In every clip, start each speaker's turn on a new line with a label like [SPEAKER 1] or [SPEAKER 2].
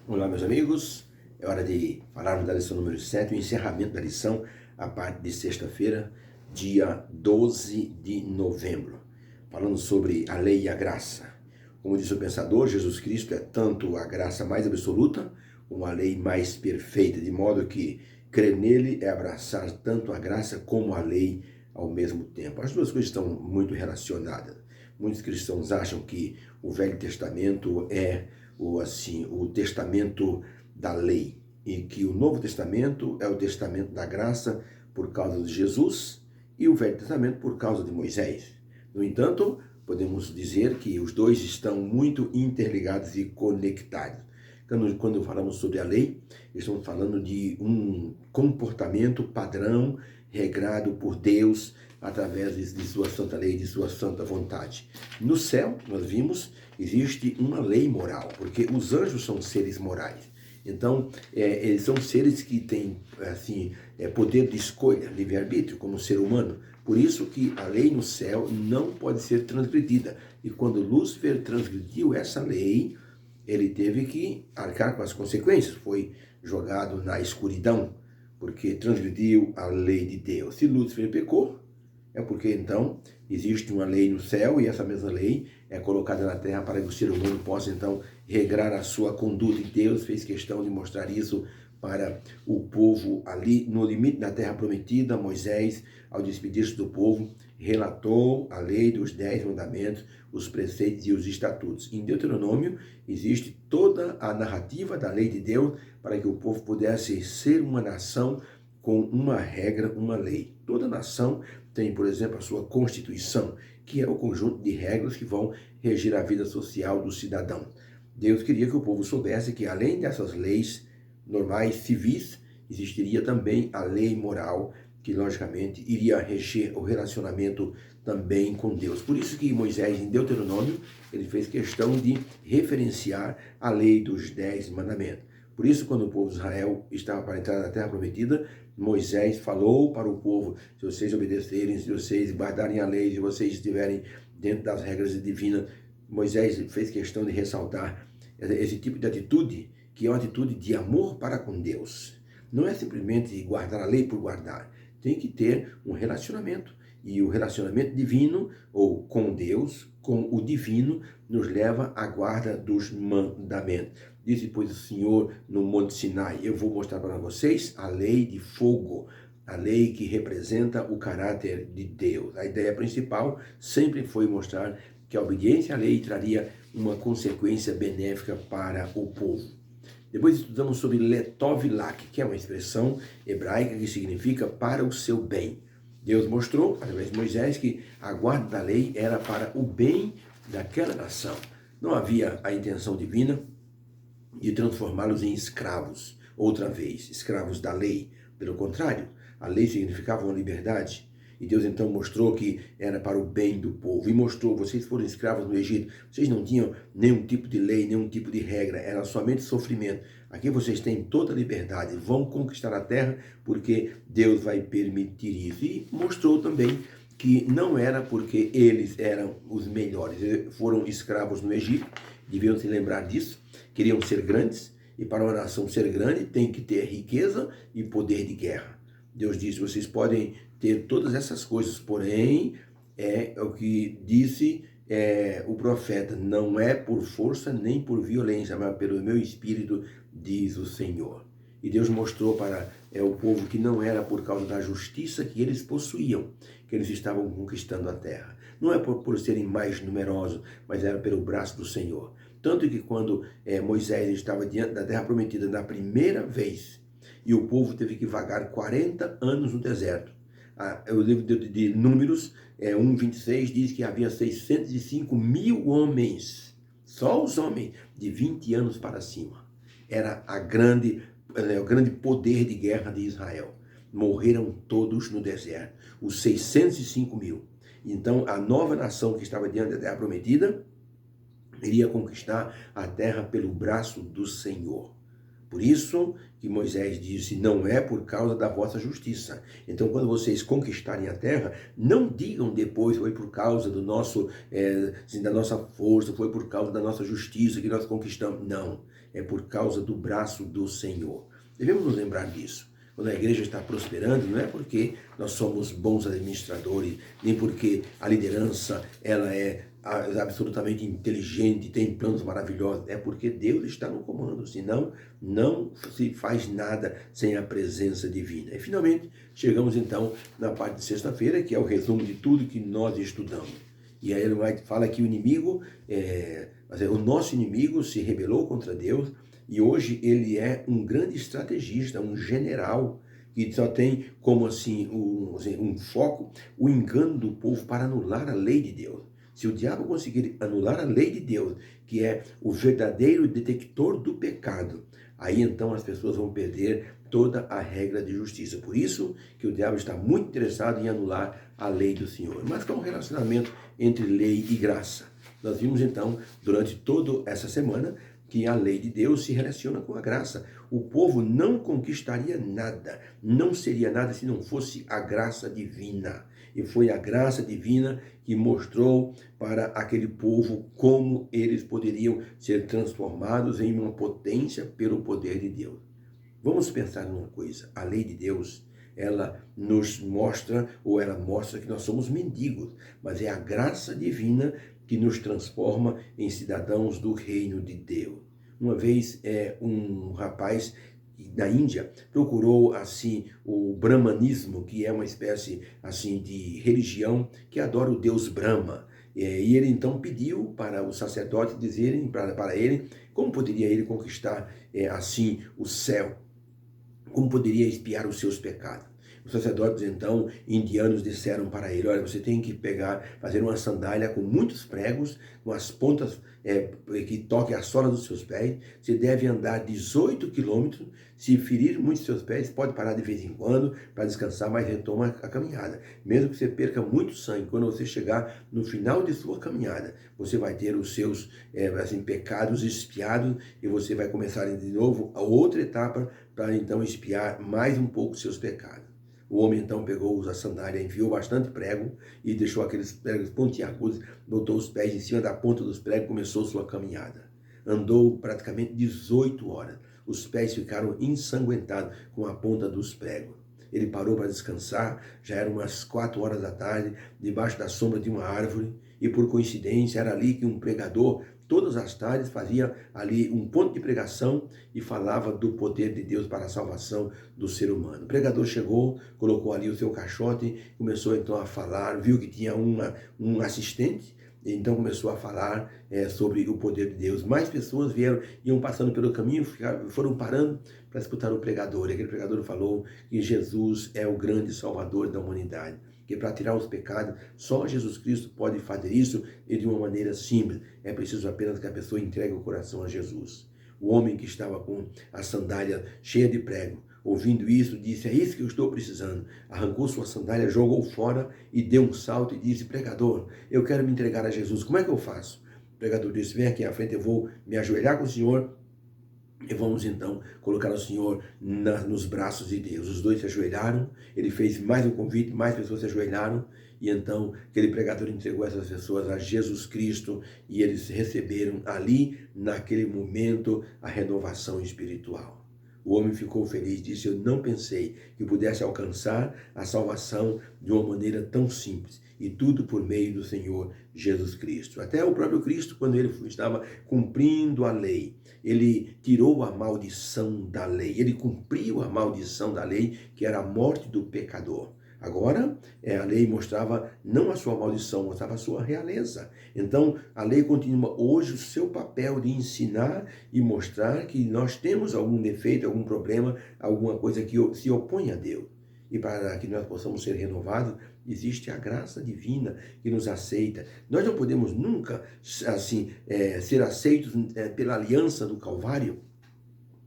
[SPEAKER 1] Olá, meus amigos. É hora de falarmos da lição número 7, o encerramento da lição, a parte de sexta-feira, dia 12 de novembro. Falando sobre a lei e a graça. Como diz o pensador, Jesus Cristo é tanto a graça mais absoluta, como a lei mais perfeita, de modo que crer nele é abraçar tanto a graça como a lei ao mesmo tempo. As duas coisas estão muito relacionadas. Muitos cristãos acham que o Velho Testamento é o testamento da lei, e que o Novo Testamento é o testamento da graça por causa de Jesus e o Velho Testamento por causa de Moisés. No entanto, podemos dizer que os dois estão muito interligados e conectados. Quando falamos sobre a lei, estamos falando de um comportamento padrão regrado por Deus através de sua santa lei, de sua santa vontade. No céu, nós vimos, existe uma lei moral, porque os anjos são seres morais. Então, eles são seres que têm assim, poder de escolha, livre-arbítrio, como ser humano. Por isso que a lei no céu não pode ser transgredida. E quando Lúcifer transgrediu essa lei, ele teve que arcar com as consequências. Foi jogado na escuridão, porque transgrediu a lei de Deus. Se Lúcifer pecou, é porque então existe uma lei no céu e essa mesma lei é colocada na terra para que o ser humano possa então regrar a sua conduta. E Deus fez questão de mostrar isso para o povo ali no limite da terra prometida. Moisés, ao despedir-se do povo, relatou a lei dos 10 mandamentos, os preceitos e os estatutos. Em Deuteronômio existe toda a narrativa da lei de Deus para que o povo pudesse ser uma nação com uma regra, uma lei. Toda nação tem, por exemplo, a sua Constituição, que é o conjunto de regras que vão regir a vida social do cidadão. Deus queria que o povo soubesse que, além dessas leis normais, civis, existiria também a lei moral, que, logicamente, iria reger o relacionamento também com Deus. Por isso que Moisés, em Deuteronômio, ele fez questão de referenciar a lei dos 10 mandamentos. Por isso, quando o povo de Israel estava para entrar na terra prometida, Moisés falou para o povo: se vocês obedecerem, se vocês guardarem a lei, se vocês estiverem dentro das regras divinas, Moisés fez questão de ressaltar esse tipo de atitude, que é uma atitude de amor para com Deus. Não é simplesmente guardar a lei por guardar, tem que ter um relacionamento. E o relacionamento divino, ou com Deus, com o divino, nos leva à guarda dos mandamentos. Disse, pois, o Senhor no Monte Sinai: eu vou mostrar para vocês a lei de fogo, a lei que representa o caráter de Deus. A ideia principal sempre foi mostrar que a obediência à lei traria uma consequência benéfica para o povo. Depois estudamos sobre Letovlak, que é uma expressão hebraica que significa para o seu bem. Deus mostrou, através de Moisés, que a guarda da lei era para o bem daquela nação. Não havia a intenção divina de transformá-los em escravos, outra vez, escravos da lei. Pelo contrário, a lei significava uma liberdade. E Deus então mostrou que era para o bem do povo. E mostrou: vocês foram escravos no Egito, vocês não tinham nenhum tipo de lei, nenhum tipo de regra, era somente sofrimento. Aqui vocês têm toda a liberdade, vão conquistar a terra porque Deus vai permitir isso. E mostrou também que não era porque eles eram os melhores, eles foram escravos no Egito, deviam se lembrar disso, queriam ser grandes, e para uma nação ser grande tem que ter riqueza e poder de guerra. Deus disse: vocês podem ter todas essas coisas, porém, é o que disse o profeta: não é por força nem por violência, mas pelo meu espírito, diz o Senhor. E Deus mostrou para o povo que não era por causa da justiça que eles possuíam, que eles estavam conquistando a terra. Não é por serem mais numerosos, mas era pelo braço do Senhor. Tanto que quando Moisés estava diante da terra prometida na primeira vez, e o povo teve que vagar 40 anos no deserto. O livro de Números 1:26 diz que havia 605 mil homens, só os homens de 20 anos para cima. Era o grande poder de guerra de Israel. Morreram todos no deserto, os 605 mil. Então, a nova nação que estava diante da terra prometida iria conquistar a terra pelo braço do Senhor. Por isso que Moisés disse, não é por causa da vossa justiça. Então, quando vocês conquistarem a terra, não digam depois, foi por causa do nosso, da nossa força, foi por causa da nossa justiça que nós conquistamos. Não, é por causa do braço do Senhor. Devemos nos lembrar disso. Quando a igreja está prosperando, não é porque nós somos bons administradores, nem porque a liderança ela é absolutamente inteligente, tem planos maravilhosos, é porque Deus está no comando, senão não se faz nada sem a presença divina. E finalmente chegamos então na parte de sexta-feira, que é o resumo de tudo que nós estudamos. E aí ele fala que o inimigo, o nosso inimigo se rebelou contra Deus, e hoje ele é um grande estrategista, um general, que só tem como assim um foco, o engano do povo para anular a lei de Deus. Se o diabo conseguir anular a lei de Deus, que é o verdadeiro detector do pecado, aí então as pessoas vão perder toda a regra de justiça. Por isso que o diabo está muito interessado em anular a lei do Senhor. Mas qual é o relacionamento entre lei e graça? Nós vimos então, durante toda essa semana, que a lei de Deus se relaciona com a graça. O povo não conquistaria nada, não seria nada se não fosse a graça divina. E foi a graça divina que mostrou para aquele povo como eles poderiam ser transformados em uma potência pelo poder de Deus. Vamos pensar numa coisa, a lei de Deus, ela nos mostra, ou ela mostra que nós somos mendigos, mas é a graça divina que nos transforma em cidadãos do reino de Deus. Uma vez um rapaz da Índia procurou assim o brahmanismo, que é uma espécie assim de religião que adora o deus Brahma. E ele então pediu para os sacerdotes dizerem para ele como poderia ele conquistar assim o céu, como poderia expiar os seus pecados. Os sacerdotes, então, indianos disseram para ele, olha, você tem que fazer uma sandália com muitos pregos, com as pontas que toquem a sola dos seus pés. Você deve andar 18 quilômetros. Se ferir muito os seus pés, pode parar de vez em quando para descansar, mas retoma a caminhada. Mesmo que você perca muito sangue, quando você chegar no final de sua caminhada, você vai ter os seus pecados expiados e você vai começar de novo a outra etapa para então expiar mais um pouco os seus pecados. O homem então pegou a sandália, enfiou bastante prego e deixou aqueles pregos pontiagudos, botou os pés em cima da ponta dos pregos e começou sua caminhada. Andou praticamente 18 horas. Os pés ficaram ensanguentados com a ponta dos pregos. Ele parou para descansar, já eram umas 4 horas da tarde, debaixo da sombra de uma árvore, e por coincidência era ali que um pregador, todas as tardes, fazia ali um ponto de pregação e falava do poder de Deus para a salvação do ser humano. O pregador chegou, colocou ali o seu caixote, começou então a falar, viu que tinha um assistente, então começou a falar sobre o poder de Deus. Mais pessoas iam passando pelo caminho, foram parando para escutar o pregador. E aquele pregador falou que Jesus é o grande salvador da humanidade, que para tirar os pecados, só Jesus Cristo pode fazer isso e de uma maneira simples. É preciso apenas que a pessoa entregue o coração a Jesus. O homem que estava com a sandália cheia de prego, ouvindo isso, disse, é isso que eu estou precisando. Arrancou sua sandália, jogou fora e deu um salto e disse, pregador, eu quero me entregar a Jesus, como é que eu faço? O pregador disse, vem aqui à frente, eu vou me ajoelhar com o Senhor e vamos então colocar o Senhor nos braços de Deus. Os dois se ajoelharam, ele fez mais um convite, mais pessoas se ajoelharam, e então aquele pregador entregou essas pessoas a Jesus Cristo, e eles receberam ali, naquele momento, a renovação espiritual. O homem ficou feliz, disse, eu não pensei que pudesse alcançar a salvação de uma maneira tão simples. E tudo por meio do Senhor Jesus Cristo. Até o próprio Cristo, quando ele estava cumprindo a lei, ele tirou a maldição da lei. Ele cumpriu a maldição da lei, que era a morte do pecador. Agora, a lei mostrava não a sua maldição, mostrava a sua realeza. Então, a lei continua hoje o seu papel de ensinar e mostrar que nós temos algum defeito, algum problema, alguma coisa que se opõe a Deus. E para que nós possamos ser renovados, existe a graça divina que nos aceita. Nós não podemos nunca assim ser aceitos pela aliança do Calvário,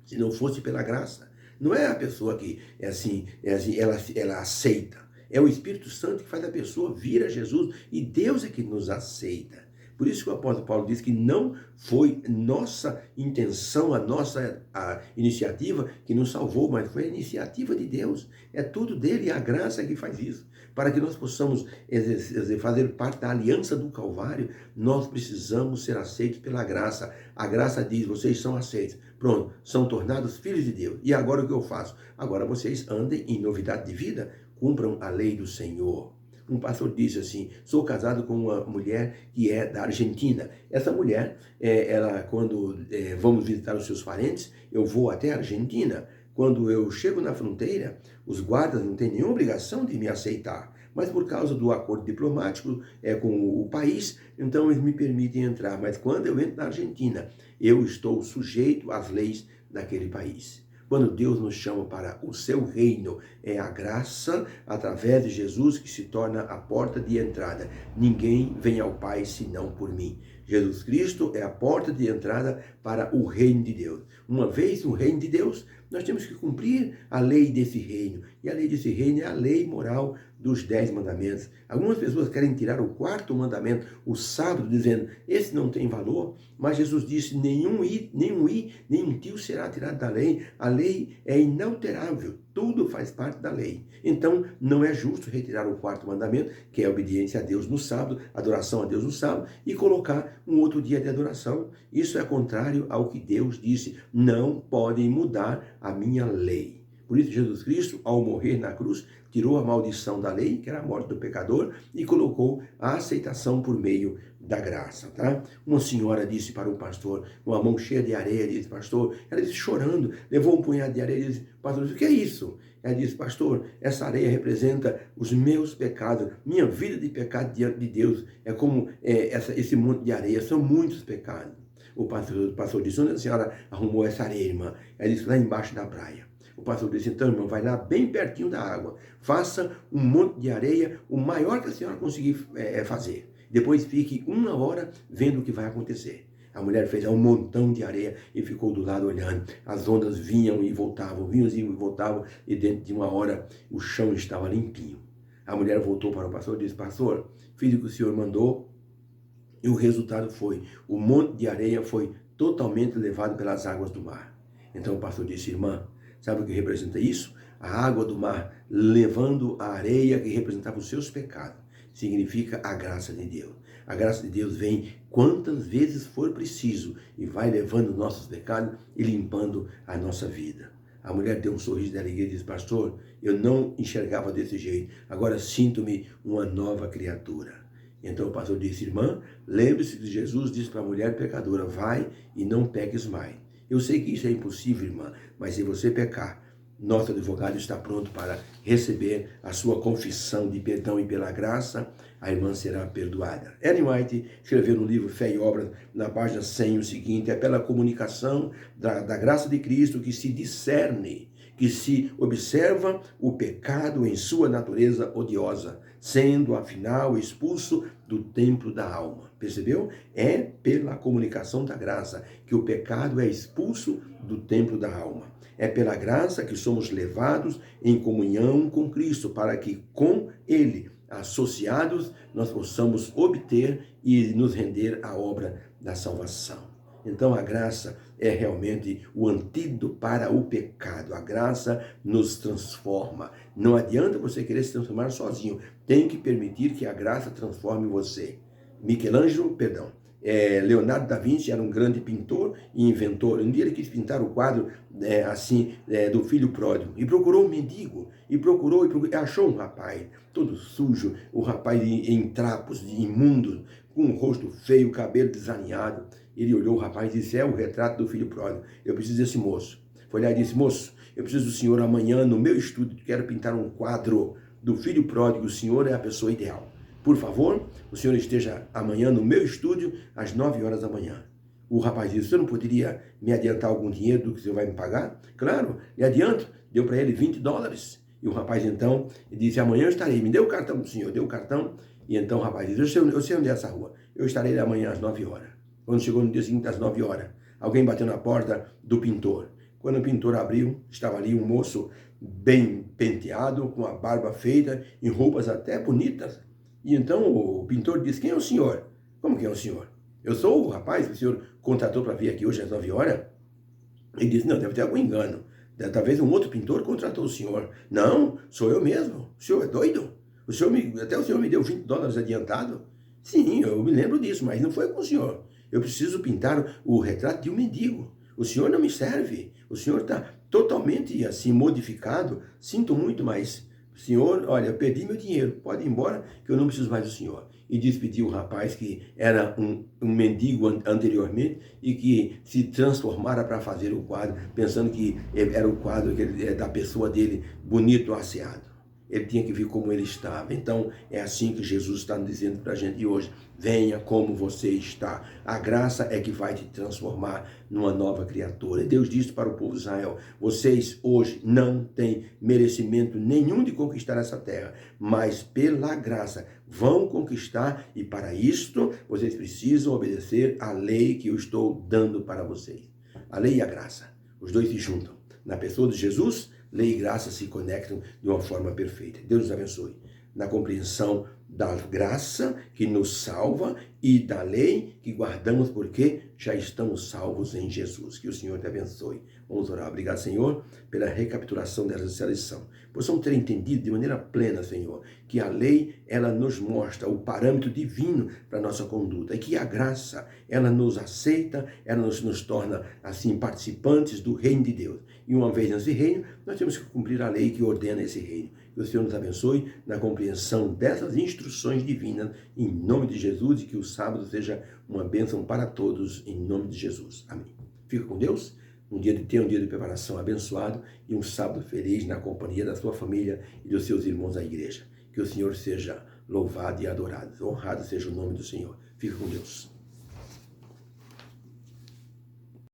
[SPEAKER 1] se não fosse pela graça. Não é a pessoa que ela aceita. É o Espírito Santo que faz a pessoa vir a Jesus, e Deus é que nos aceita. Por isso que o apóstolo Paulo diz que não foi nossa intenção, a iniciativa que nos salvou, mas foi a iniciativa de Deus. É tudo dele, a graça que faz isso. Para que nós possamos fazer parte da aliança do Calvário, nós precisamos ser aceitos pela graça. A graça diz, vocês são aceitos. Pronto, são tornados filhos de Deus. E agora o que eu faço? Agora vocês andem em novidade de vida, cumpram a lei do Senhor. Um pastor disse assim, sou casado com uma mulher que é da Argentina. Essa mulher, quando vamos visitar os seus parentes, eu vou até a Argentina. Quando eu chego na fronteira, os guardas não têm nenhuma obrigação de me aceitar. Mas por causa do acordo diplomático com o país, então eles me permitem entrar. Mas quando eu entro na Argentina, eu estou sujeito às leis daquele país. Quando Deus nos chama para o seu reino, é a graça, através de Jesus, que se torna a porta de entrada. Ninguém vem ao Pai senão por mim. Jesus Cristo é a porta de entrada para o reino de Deus. Uma vez no reino de Deus, nós temos que cumprir a lei desse reino. E a lei desse reino é a lei moral dos 10 mandamentos. Algumas pessoas querem tirar o 4º mandamento, o sábado, dizendo, esse não tem valor. Mas Jesus disse, nenhum tio será tirado da lei. A lei é inalterável. Tudo faz parte da lei. Então, não é justo retirar o 4º mandamento, que é a obediência a Deus no sábado, adoração a Deus no sábado, e colocar um outro dia de adoração. Isso é contrário ao que Deus disse. Não podem mudar a minha lei. Por isso, Jesus Cristo, ao morrer na cruz, tirou a maldição da lei, que era a morte do pecador, e colocou a aceitação por meio da graça, tá? Uma senhora disse para o pastor, uma mão cheia de areia, disse, pastor, ela disse chorando, levou um punhado de areia e disse, pastor, o que é isso? Ela disse, pastor, essa areia representa os meus pecados, minha vida de pecado diante de Deus, é como esse monte de areia, são muitos pecados. O pastor disse, onde a senhora arrumou essa areia, irmã? Ela disse, lá embaixo da praia. O pastor disse, então, irmão, vai lá bem pertinho da água, faça um monte de areia, o maior que a senhora conseguir fazer. Depois fique 1 hora vendo o que vai acontecer. A mulher fez um montão de areia e ficou do lado olhando. As ondas vinham e voltavam, e dentro de 1 hora o chão estava limpinho. A mulher voltou para o pastor e disse, pastor, fiz o que o senhor mandou, e o resultado foi, o monte de areia foi totalmente levado pelas águas do mar. Então o pastor disse, irmã, sabe o que representa isso? A água do mar levando a areia que representava os seus pecados. Significa a graça de Deus. A graça de Deus vem quantas vezes for preciso e vai levando nossos pecados e limpando a nossa vida. A mulher deu um sorriso de alegria e disse, pastor, eu não enxergava desse jeito, agora sinto-me uma nova criatura. Então o pastor disse, irmã, lembre-se que Jesus disse para a mulher pecadora, vai e não peques mais. Eu sei que isso é impossível, irmã, mas se você pecar, nosso advogado está pronto para receber a sua confissão de perdão e pela graça, a irmã será perdoada. Ellen White escreveu no livro Fé e Obras, na página 100, o seguinte, é pela comunicação da graça de Cristo que se discerne, que se observa o pecado em sua natureza odiosa, sendo afinal expulso do templo da alma. Percebeu? É pela comunicação da graça que o pecado é expulso do templo da alma. É pela graça que somos levados em comunhão com Cristo, para que com Ele, associados, nós possamos obter e nos render à obra da salvação. Então a graça é realmente o antídoto para o pecado. A graça nos transforma. Não adianta você querer se transformar sozinho. Tem que permitir que a graça transforme você. Leonardo da Vinci era um grande pintor e inventor. Um dia ele quis pintar o quadro do filho pródigo e procurou um mendigo e achou um rapaz todo sujo, o rapaz em trapos, imundo, com um rosto feio, cabelo desalinhado. Ele olhou o rapaz e disse, é o retrato do filho pródigo, eu preciso desse moço. Foi lá e disse, moço, eu preciso do senhor amanhã no meu estúdio, quero pintar um quadro do filho pródigo, o senhor é a pessoa ideal. Por favor, o senhor esteja amanhã no meu estúdio às 9 horas da manhã. O rapaz disse, você não poderia me adiantar algum dinheiro do que o senhor vai me pagar? Claro, lhe adianto. Deu para ele $20. E o rapaz então disse, amanhã eu estarei. Me deu o cartão do senhor, deu o cartão. E então o rapaz disse, eu sei onde é essa rua. Eu estarei amanhã às 9 horas. Quando chegou no dia seguinte às 9 horas, alguém bateu na porta do pintor. Quando o pintor abriu, estava ali um moço bem penteado, com a barba feita, em roupas até bonitas. E então o pintor disse, quem é o senhor? Como que é o senhor? Eu sou o rapaz que o senhor contratou para vir aqui hoje às 9 horas? Ele disse, não, deve ter algum engano. Talvez um outro pintor contratou o senhor. Não, sou eu mesmo. O senhor é doido? Até o senhor me deu $20 adiantado? Sim, eu me lembro disso, mas não foi com o senhor. Eu preciso pintar o retrato de um mendigo. O senhor não me serve. O senhor está totalmente assim modificado. Sinto muito, mas senhor, olha, eu perdi meu dinheiro. Pode ir embora que eu não preciso mais do senhor. E despediu o rapaz que era um mendigo anteriormente e que se transformara para fazer o quadro, pensando que era o quadro da pessoa dele, bonito, asseado. Ele tinha que vir como ele estava. Então, é assim que Jesus está dizendo para a gente hoje. Venha como você está. A graça é que vai te transformar numa nova criatura. Deus disse para o povo de Israel, vocês hoje não têm merecimento nenhum de conquistar essa terra, mas pela graça vão conquistar, e para isto vocês precisam obedecer à lei que eu estou dando para vocês. A lei e a graça, os dois se juntam. Na pessoa de Jesus, lei e graça se conectam de uma forma perfeita. Deus nos abençoe na compreensão da graça que nos salva e da lei que guardamos porque já estamos salvos em Jesus. Que o Senhor te abençoe. Vamos orar. Obrigado, Senhor, pela recapitulação dessa lição. Possamos ter entendido de maneira plena, Senhor, que a lei, ela nos mostra o parâmetro divino para a nossa conduta e que a graça, ela nos aceita, ela nos torna, assim, participantes do reino de Deus. E uma vez nesse reino, nós temos que cumprir a lei que ordena esse reino. Que o Senhor nos abençoe na compreensão dessas instruções divinas, em nome de Jesus, e que o sábado seja uma bênção para todos, em nome de Jesus. Amém. Fica com Deus, um dia de preparação abençoado e um sábado feliz na companhia da sua família e dos seus irmãos da igreja. Que o Senhor seja louvado e adorado. Honrado seja o nome do Senhor. Fica com Deus.